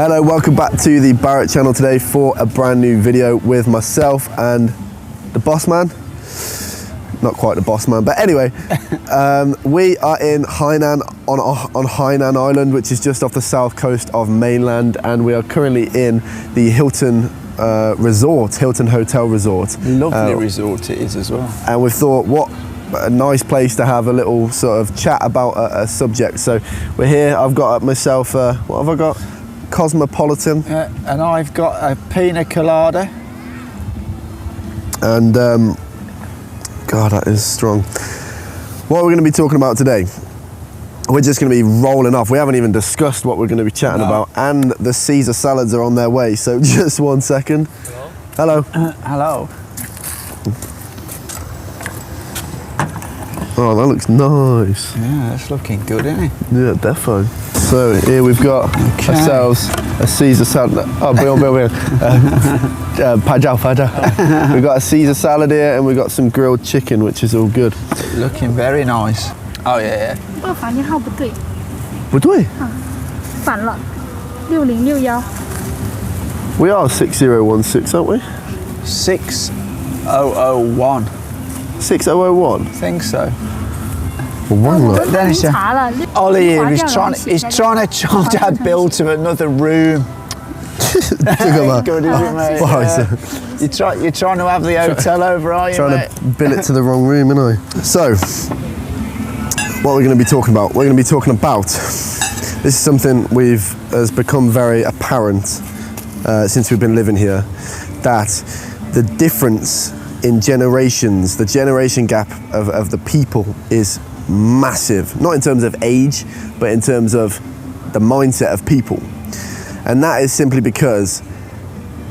Hello, welcome back to the Barrett channel today for a brand new video with myself and the boss man. Not quite the boss man, but anyway, we are in Hainan on Hainan Island, which is just off the south coast of mainland, and we are currently in the Hilton Hilton Hotel Resort. Lovely resort it is as well. And we thought, what a nice place to have a little sort of chat about a subject. So we're here. I've got myself, what have I got? Cosmopolitan. And I've got a pina colada. And God, that is strong. What we're going to be talking about today, we're just going to be rolling off. We haven't even discussed what we're going to be chatting about, and the Caesar salads are on their way. So just 1 second. Hello. Hello. Oh, that looks nice. Yeah, that's looking good, isn't it? Yeah, defo. So here we've got ourselves a Caesar salad. Oh, Bill. Pajao. We've got a Caesar salad here, and we've got some grilled chicken, which is all good. Looking very nice. Oh yeah. 这个房间号不对，不对。反了，6061。We are 6016, aren't we? 6001. 6001. I think so. Then it's Ollie here, he's trying to charge our bill to another room. Ain't good, is it, mate? You're trying to have the hotel over, are you, Trying mate? to bill it to the wrong room, aren't I? So, what we're going to be talking about? We're going to be talking about, this is something has become very apparent since we've been living here, that the difference in generations, the generation gap of the people is massive, not in terms of age, but in terms of the mindset of people. And that is simply because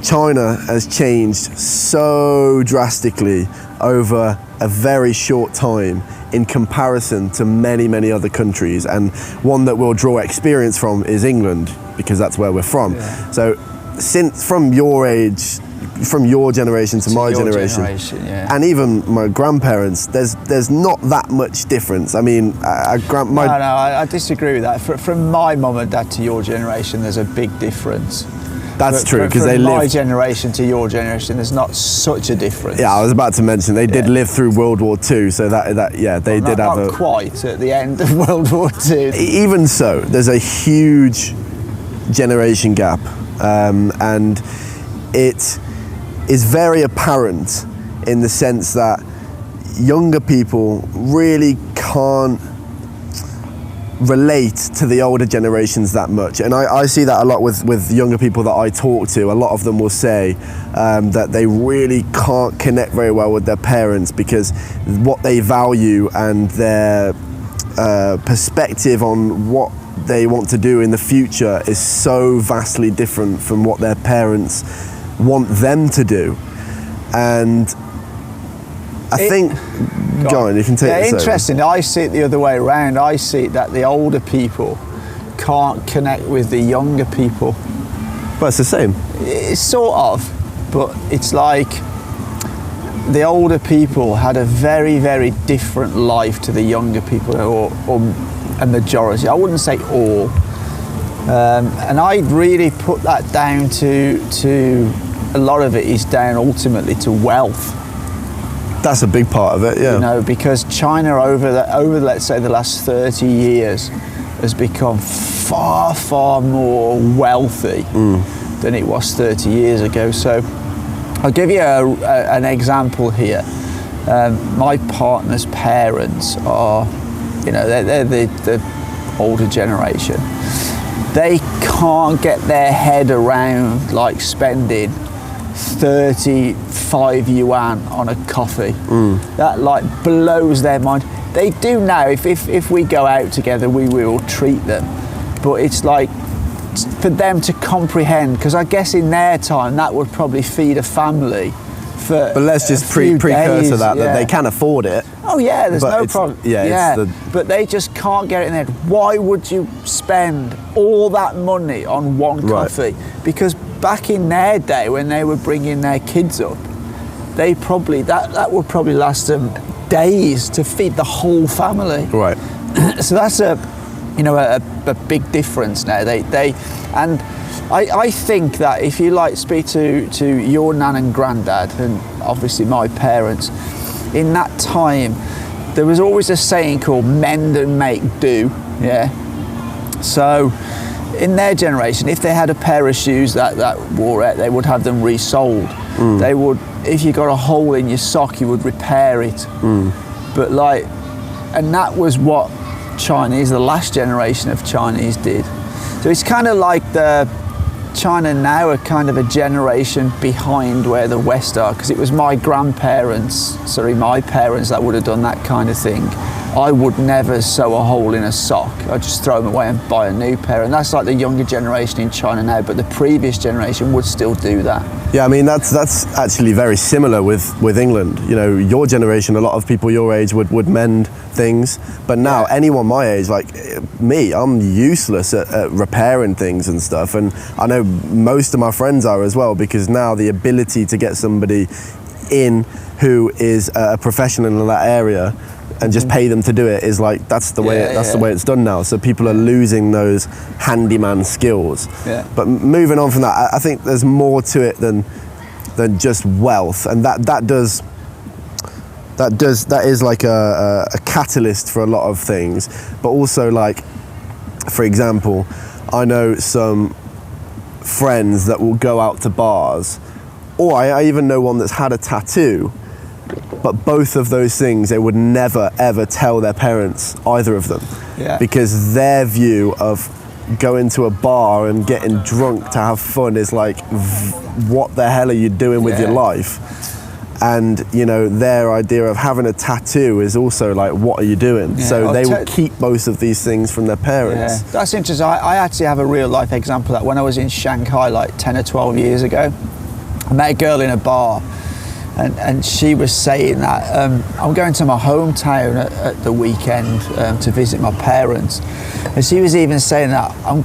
China has changed so drastically over a very short time in comparison to many, many other countries. And one that we'll draw experience from is England, because that's where we're from. Yeah. So from your age, from your generation to my generation, yeah. And even my grandparents, there's not that much difference. I mean, No, I disagree with that. From my mum and dad to your generation, there's a big difference. That's true, because they lived. From my lived. generation to your generation, there's not such a difference. Yeah, I was about to mention they did live through World War II, so they did have not quite at the end of World War II. Even so, there's a huge generation gap, and it is very apparent in the sense that younger people really can't relate to the older generations that much. And I see that a lot with younger people that I talk to. A lot of them will say that they really can't connect very well with their parents because what they value and their perspective on what they want to do in the future is so vastly different from what their parents want them to do. And I think go on, you can take it. Interesting. I see it the other way around. I see it that the older people can't connect with the younger people. But it's the same. It's sort of, but it's like the older people had a very, very different life to the younger people, or a majority. I wouldn't say all. And I really put that down to a lot of it is down ultimately to wealth. That's a big part of it, yeah. You know, because China over let's say the last 30 years has become far, far more wealthy than it was 30 years ago. So I'll give you an example here. My partner's parents are, they're the older generation. They can't get their head around like spending 35 yuan on a coffee. That like blows their mind. They do now. If we go out together, we will treat them, but it's like for them to comprehend, because I guess in their time that would probably feed a family for. But let's just precursor that they can afford it. Oh yeah, there's no problem. Yeah. But they just can't get it in their head. Why would you spend all that money on one coffee? Because back in their day, when they were bringing their kids up, they probably that would probably last them days to feed the whole family. Right. So that's you know, a big difference now. And I think that if you like speak to your nan and granddad and obviously my parents, in that time there was always a saying called mend and make do. Yeah. So in their generation, if they had a pair of shoes that wore out, they would have them resoled. They would, if you got a hole in your sock, you would repair it. But like, and that was what Chinese, the last generation of Chinese did. So it's kind of like the China now are kind of a generation behind where the West are, because it was my parents that would have done that kind of thing. I would never sew a hole in a sock. I'd just throw them away and buy a new pair. And that's like the younger generation in China now, but the previous generation would still do that. Yeah, I mean, that's actually very similar with England. You know, your generation, a lot of people your age would mend things, but now anyone my age, like me, I'm useless at repairing things and stuff. And I know most of my friends are as well, because now the ability to get somebody in who is a professional in that area and just pay them to do it is like, that's the way it's done now. So people are losing those handyman skills. But moving on from that, I think there's more to it than just wealth, and that is like a catalyst for a lot of things. But also, like, for example, I know some friends that will go out to bars, or I even know one that's had a tattoo. But both of those things, they would never ever tell their parents, either of them, because their view of going to a bar and getting drunk to have fun is like, what the hell are you doing with your life? And you know, their idea of having a tattoo is also like, what are you doing? So they will keep both of these things from their parents. That's interesting. I actually have a real life example of that. When I was in Shanghai like 10 or 12 years ago, I met a girl in a bar. And she was saying that I'm going to my hometown at the weekend to visit my parents, and she was even saying that I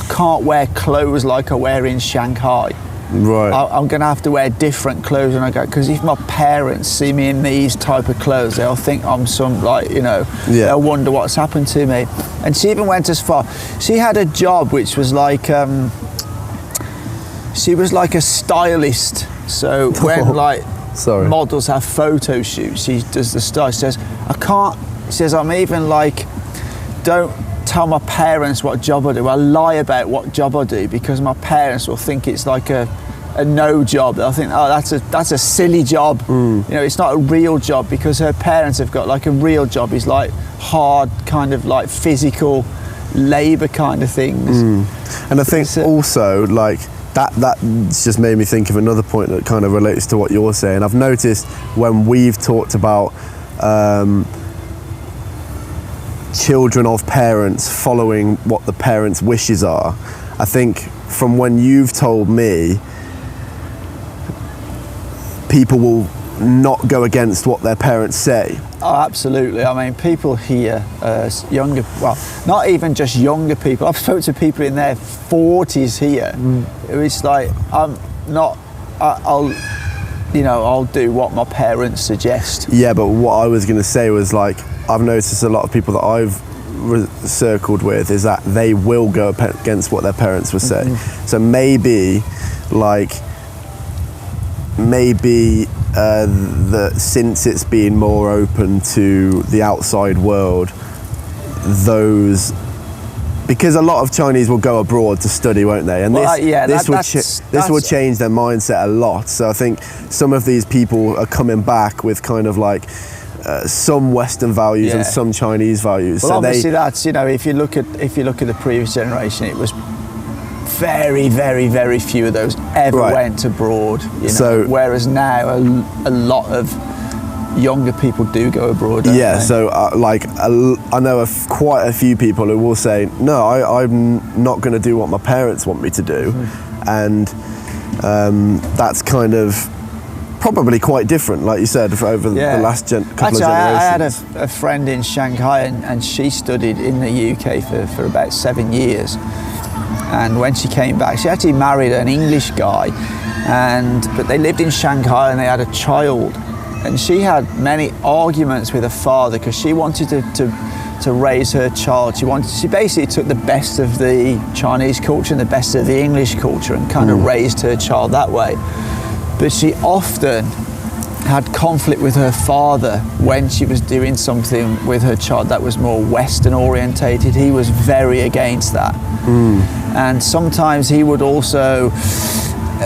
can't wear clothes like I wear in Shanghai. Right. I'm going to have to wear different clothes when I go, because if my parents see me in these type of clothes, they'll think I'm some, like, you know, they'll wonder what's happened to me. And she even went as far, she had a job which was like, she was like a stylist. So when models have photo shoots, she does the style. She says, I'm even like, don't tell my parents what job I do. I lie about what job I do, because my parents will think it's like a no job. They'll think, oh, that's a silly job. You know, it's not a real job, because her parents have got like a real job is like hard, kind of like physical labour kind of things. And I think also like, that just made me think of another point that kind of relates to what you're saying. I've noticed when we've talked about children of parents following what the parents' wishes are, I think from when you've told me, people will not go against what their parents say. Oh, absolutely. I mean, people here, younger, well, not even just younger people. I've spoken to people in their 40s here. It's like, I'll do what my parents suggest. Yeah, but what I was going to say was, like, I've noticed a lot of people that I've circled with is that they will go against what their parents would say. So maybe since it's been more open to the outside world, because a lot of Chinese will go abroad to study, won't they? And this will change their mindset a lot. So I think some of these people are coming back with kind of like some Western values and some Chinese values. Well, so obviously that's, you know, if you look at the previous generation, it was very, very, very few of those ever went abroad. You know? So, whereas now a lot of younger people do go abroad. Don't they? So I know quite a few people who will say, no, I'm not going to do what my parents want me to do, and that's kind of probably quite different, like you said, over the last couple of generations. I had a friend in Shanghai, and she studied in the UK for about 7 years. And when she came back, she actually married an English guy, but they lived in Shanghai and they had a child. And she had many arguments with her father, because she wanted to to raise her child. She basically took the best of the Chinese culture and the best of the English culture and kind of raised her child that way. But she often had conflict with her father when she was doing something with her child that was more Western orientated. He was very against that. And sometimes he would also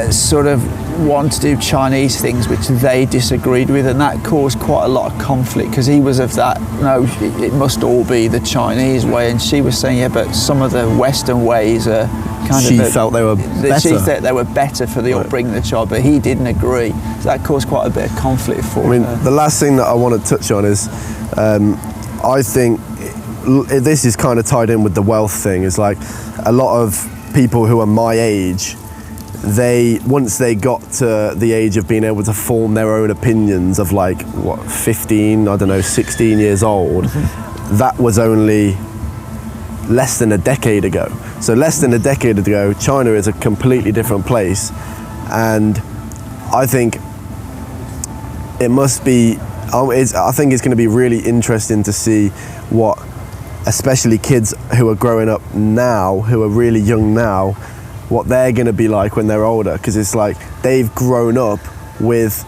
sort of want to do Chinese things which they disagreed with, and that caused quite a lot of conflict because he was of that, no, it must all be the Chinese way, and she was saying, yeah, but some of the Western ways are kind she felt they were better. She thought they were better for the upbringing of the child, but he didn't agree. So that caused quite a bit of conflict for her. The last thing that I want to touch on is, I think this is kind of tied in with the wealth thing. Is like a lot of people who are my age, once they got to the age of being able to form their own opinions of like 15, I don't know, 16 years old, that was only less than a decade ago. So less than a decade ago, China is a completely different place, and I think it must be. I think it's going to be really interesting to see what, especially kids who are growing up now, who are really young now, what they're going to be like when they're older, because it's like they've grown up with,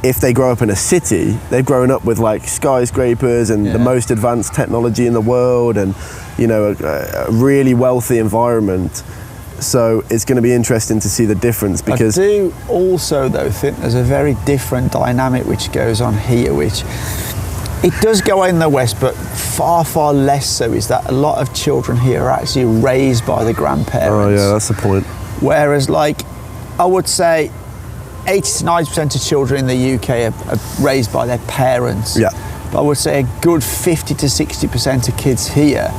if they grow up in a city, they've grown up with like skyscrapers and the most advanced technology in the world, and you know, a really wealthy environment. So it's going to be interesting to see the difference, because I do also though think there's a very different dynamic which goes on here, which it does go on in the West, but far, far less so, is that a lot of children here are actually raised by the grandparents. Oh yeah, that's the point. Whereas like, I would say 80 to 90% of children in the UK are raised by their parents. Yeah. But I would say a good 50 to 60% of kids here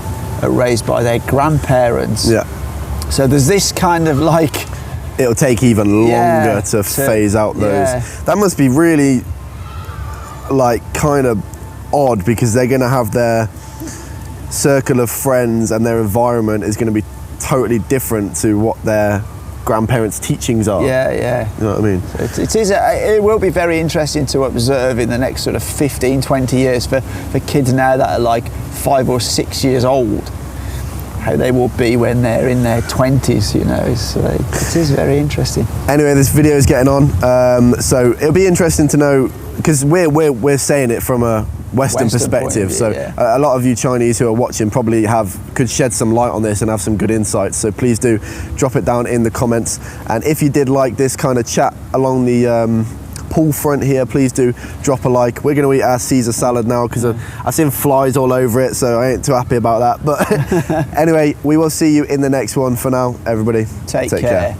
are raised by their grandparents. Yeah. So there's this kind of like... It'll take even longer to phase out those. Yeah. That must be really like kind of odd, because they're going to have their circle of friends and their environment is going to be totally different to what their grandparents' teachings are. Yeah. You know what I mean? It will be very interesting to observe in the next sort of 15, 20 years for kids now that are like 5 or 6 years old, how they will be when they're in their 20s, you know. So it is very interesting. Anyway, this video is getting on, so it'll be interesting to know, because we're saying it from a Western perspective, view, so a lot of you Chinese who are watching probably could shed some light on this and have some good insights, so please do drop it down in the comments. And if you did like this kind of chat along the pool front here, please do drop a like. We're going to eat our Caesar salad now, because I've seen flies all over it, so I ain't too happy about that. But anyway, we will see you in the next one. For now, everybody, take care.